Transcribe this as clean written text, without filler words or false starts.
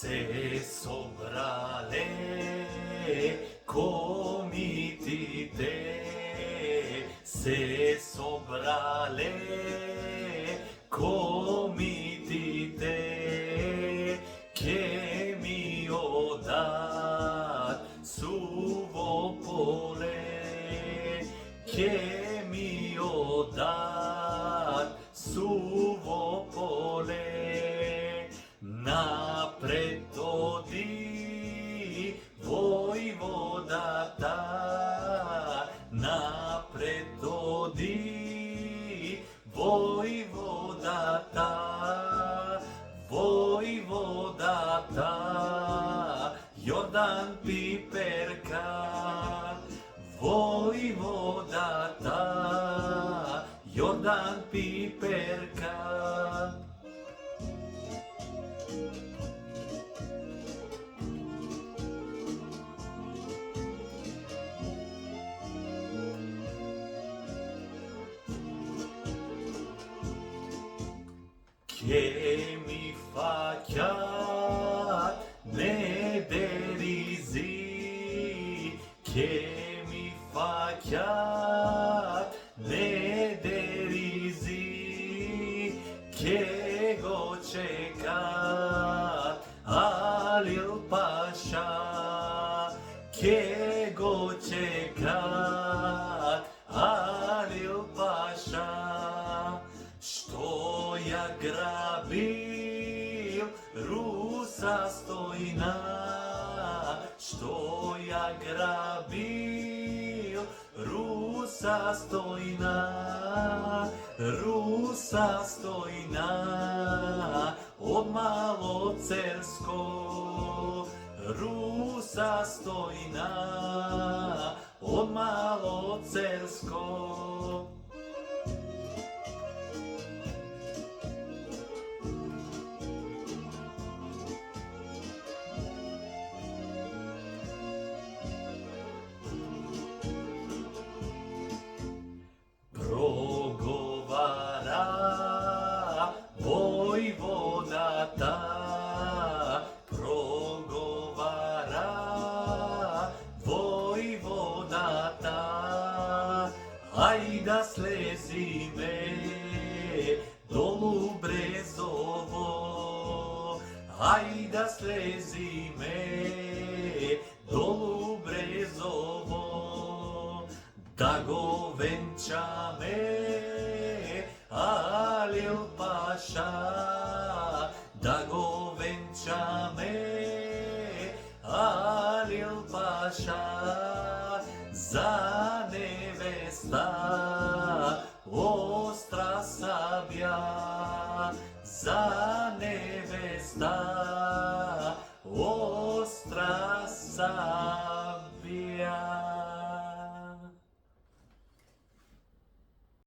se sobrale comitite, se sobrale comitite, che mi ho dat suvo pole, che mi ho dat suvo pole, napred odi vojvodata, napred odi vojvodata, vojvodata, Jordan Piperka, vojvodata, Jordan Piperka. Che mi faccia ne derisi, che mi faccia ne derisi, che go cecat alil pasha, che go cecat alil pasha. Что я грабил, руса стойна, что я грабил, руса стойна, руса стойна, od Malocersko, rusa stojna, od Malocersko. Progovara vojvodata, progovara vojvodata, ajda slezi me dolu Brezovo, ajda slezi me dolu Brezovo, da go venčame Alil Paša, da go venčame Alil Paša, za nevesta ostra sabja, za nevesta